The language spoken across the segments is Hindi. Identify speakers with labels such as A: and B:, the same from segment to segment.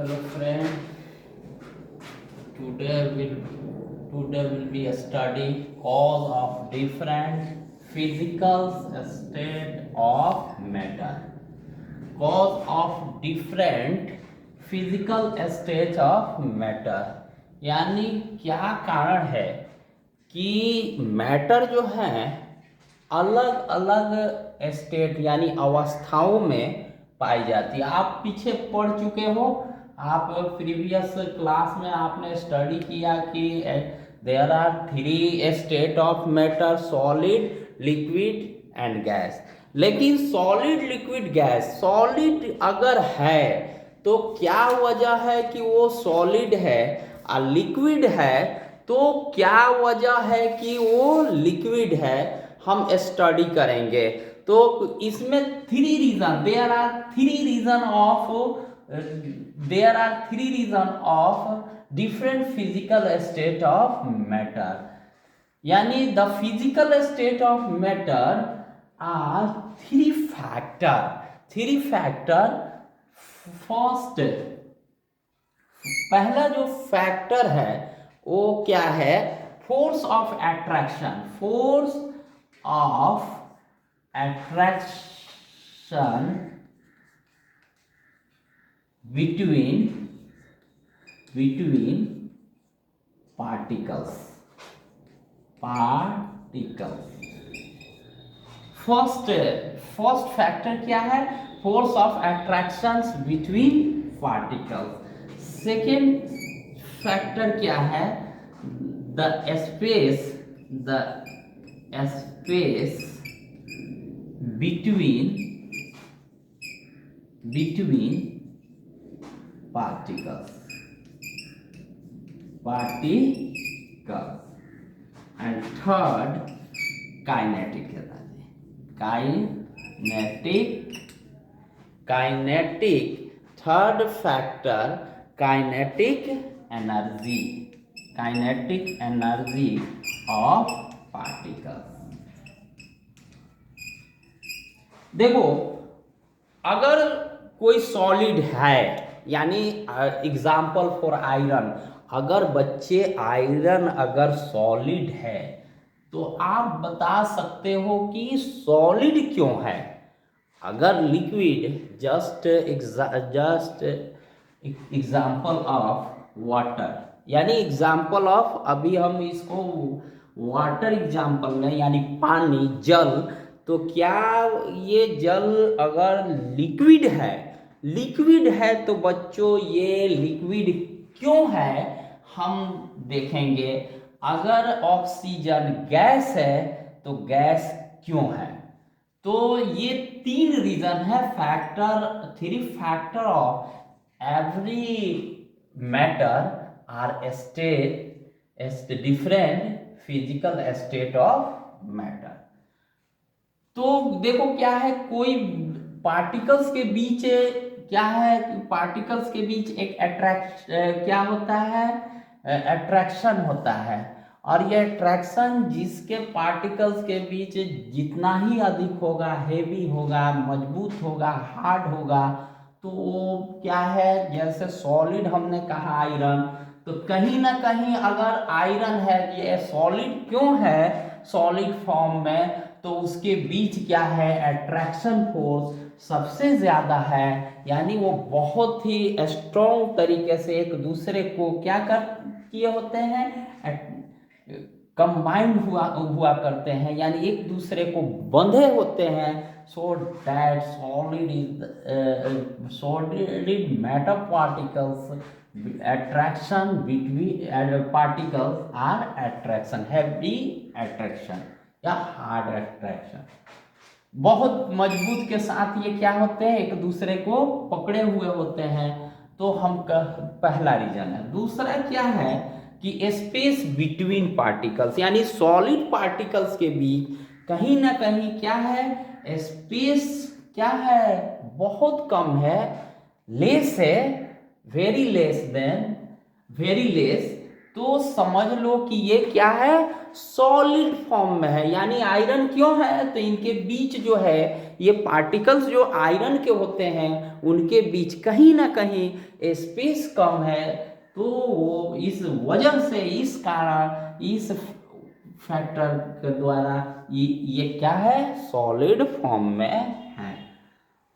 A: Hello friend, today will be a study cause of different physical state of matter. Cause of different physical state of matter यानी क्या कारण है कि मैटर जो है अलग अलग स्टेट यानी अवस्थाओं में पाई जाती है। आप पीछे पढ़ चुके हो, आप प्रीवियस क्लास में आपने स्टडी किया कि there are three state of matter, solid, liquid and gas. लेकिन सॉलिड, लिक्विड, गैस, सॉलिड अगर है तो क्या वजह है कि वो सॉलिड है, और लिक्विड है तो क्या वजह है कि वो लिक्विड है, हम स्टडी करेंगे। तो इसमें three reason, there are three reason of different physical state of matter. यानी the physical state of matter are three factor. First, पहला जो फैक्टर है वो क्या है? Force of attraction. Force of attraction between particles। First factor क्या है? Force of attraction between particles. Second factor क्या है? The space between particles and third kinetic है। Kinetic third factor kinetic energy of particles. देखो, अगर कोई सॉलिड है, यानी एग्जाम्पल फॉर आयरन, अगर बच्चे आयरन अगर सॉलिड है तो आप बता सकते हो कि सॉलिड क्यों है। अगर liquid, just example of water, यानी एग्जाम्पल ऑफ, अभी हम इसको वाटर एग्जाम्पल में, यानी पानी, जल, तो क्या ये जल अगर लिक्विड है तो बच्चों ये लिक्विड क्यों है हम देखेंगे। अगर ऑक्सीजन गैस है तो गैस क्यों है। तो ये तीन रीजन है, three factor of every matter are different physical state of matter. तो देखो क्या है, कोई पार्टिकल्स के बीच क्या है, पार्टिकल्स के बीच एक क्या होता है? अट्रैक्शन होता है। और ये अट्रैक्शन जिसके पार्टिकल्स के बीच जितना ही अधिक होगा, हेवी होगा, मजबूत होगा, हार्ड होगा, तो वो क्या है, जैसे सॉलिड हमने कहा आयरन, तो कहीं ना कहीं अगर आयरन है, ये सॉलिड क्यों है सॉलिड फॉर्म में, तो उसके बीच क्या है, अट्रैक्शन फोर्स सबसे ज्यादा है। यानी वो बहुत ही स्ट्रॉन्ग तरीके से एक दूसरे को क्या कर किए होते हैं, कंबाइंड हुआ करते हैं, यानी एक दूसरे को बंधे होते हैं। So that solid matter particles attraction between particles are attraction, heavy attraction या हार्ड अट्रैक्शन। बहुत मजबूत के साथ ये क्या होते हैं, एक दूसरे को पकड़े हुए होते हैं। तो पहला रीजन है। दूसरा क्या है कि स्पेस बिटवीन पार्टिकल्स, यानी सॉलिड पार्टिकल्स के बीच कहीं ना कहीं क्या है, स्पेस क्या है, बहुत कम है, लेस है, वेरी लेस, तो समझ लो कि ये क्या है, सॉलिड फॉर्म में है। यानी आयरन क्यों है, तो इनके बीच जो है ये पार्टिकल्स जो आयरन के होते हैं उनके बीच कहीं ना कहीं स्पेस कम है, तो वो इस वजह से, इस कारण, इस फैक्टर के द्वारा ये क्या है, सॉलिड फॉर्म में है।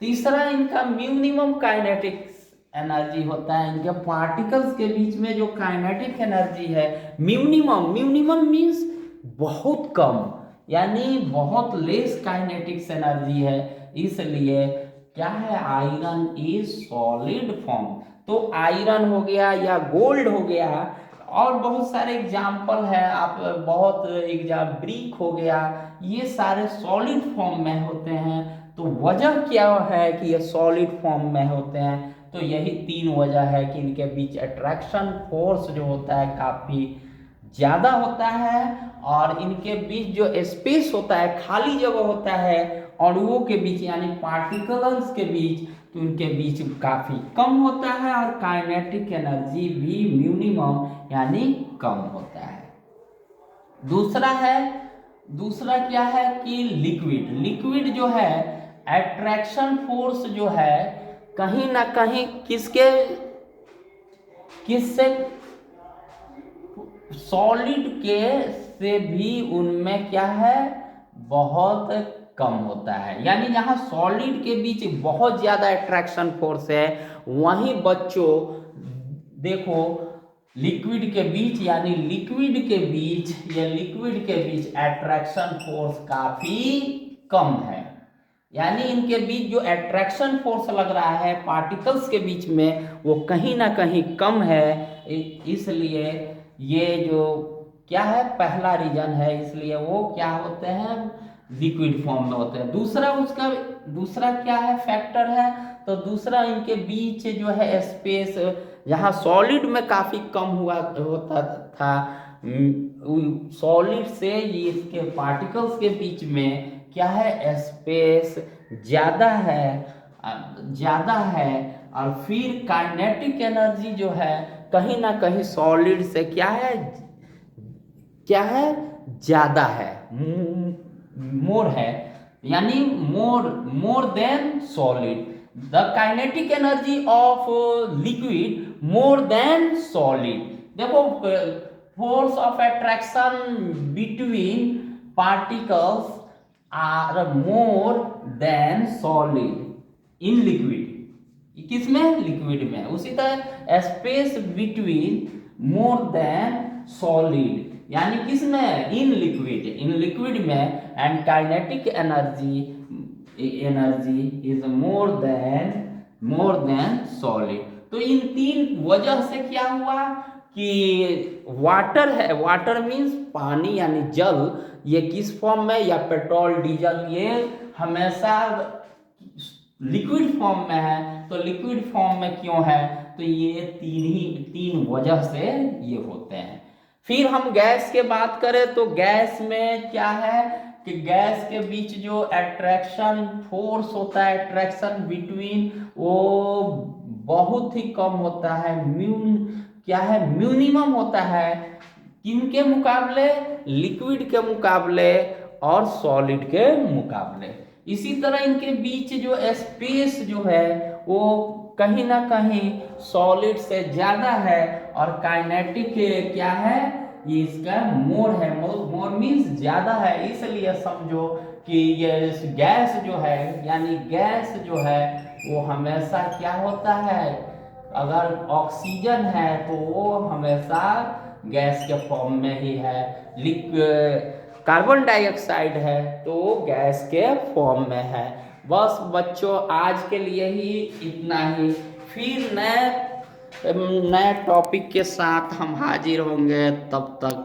A: तीसरा इनका मिनिमम काइनेटिक एनर्जी होता है, इनके पार्टिकल्स के बीच में जो काइनेटिक एनर्जी है मिनिमम, मिनिमम मीन्स बहुत कम, यानी बहुत लेस काइनेटिक्स एनर्जी है, इसलिए क्या है, आयरन इज सॉलिड फॉर्म। तो आयरन हो गया या गोल्ड हो गया, और बहुत सारे एग्जाम्पल है, आप बहुत ब्रिक हो गया, ये सारे सॉलिड फॉर्म में होते हैं। तो वजह क्या है कि ये सॉलिड फॉर्म में होते हैं, तो यही तीन वजह है कि इनके बीच अट्रैक्शन फोर्स जो होता है काफ़ी ज़्यादा होता है, और इनके बीच जो स्पेस होता है, खाली जगह होता है अणुओं के बीच यानी पार्टिकल्स के बीच, तो इनके बीच काफ़ी कम होता है, और काइनेटिक एनर्जी भी मिनिमम यानी कम होता है। दूसरा क्या है कि लिक्विड, लिक्विड जो है अट्रैक्शन फोर्स जो है कहीं ना कहीं किससे सॉलिड के से भी उनमें क्या है, बहुत कम होता है। यानी जहां सॉलिड के बीच बहुत ज्यादा अट्रैक्शन फोर्स है, वहीं बच्चों देखो लिक्विड के बीच, यानी लिक्विड के बीच अट्रैक्शन फोर्स काफी कम है। यानी इनके बीच जो अट्रैक्शन फोर्स लग रहा है पार्टिकल्स के बीच में, वो कहीं ना कहीं कम है, इसलिए ये जो क्या है, पहला रीजन है, इसलिए वो क्या होते हैं, लिक्विड फॉर्म में होते हैं। दूसरा क्या है, फैक्टर है, तो दूसरा इनके बीच जो है स्पेस, जहाँ सॉलिड में काफी कम होता था, सॉलिड से ये इसके पार्टिकल्स के बीच में क्या है, स्पेस ज़्यादा है, और फिर काइनेटिक एनर्जी जो है कहीं ना कहीं सॉलिड से क्या है ज़्यादा है, मोर है, यानी more than solid. The kinetic energy of liquid more than solid. देखो force of attraction between particles are more than solid in liquid. किसमें, लिक्विड में। उसी तरह space between more than solid, यानी किसमें, इन लिक्विड में, and kinetic energy is more than solid. तो इन तीन वजह से क्या हुआ कि वाटर है, वाटर मीन्स पानी यानी जल, ये किस फॉर्म में, या पेट्रोल डीजल, ये हमेशा लिक्विड फॉर्म में है। तो लिक्विड फॉर्म में क्यों है, तो ये तीन वजह से ये होते हैं। फिर हम गैस के बात करें तो गैस में क्या है कि गैस के बीच जो अट्रैक्शन फोर्स होता है, अट्रैक्शन बिटवीन, वो बहुत ही कम होता है, मिनिमम होता है। किनके मुकाबले, लिक्विड के मुकाबले और सॉलिड के मुकाबले। इसी तरह इनके बीच जो स्पेस जो है वो कहीं ना कहीं सॉलिड से ज्यादा है, और काइनेटिक क्या है, ये इसका मोर है, मोर मीन्स ज्यादा है। इसलिए समझो कि ये गैस जो है, यानी गैस जो है वो हमेशा क्या होता है, अगर ऑक्सीजन है तो वो हमेशा गैस के फॉर्म में ही है, कार्बन डाइऑक्साइड है तो गैस के फॉर्म में है। बस बच्चों आज के लिए ही इतना ही, फिर नए टॉपिक के साथ हम हाजिर होंगे, तब तक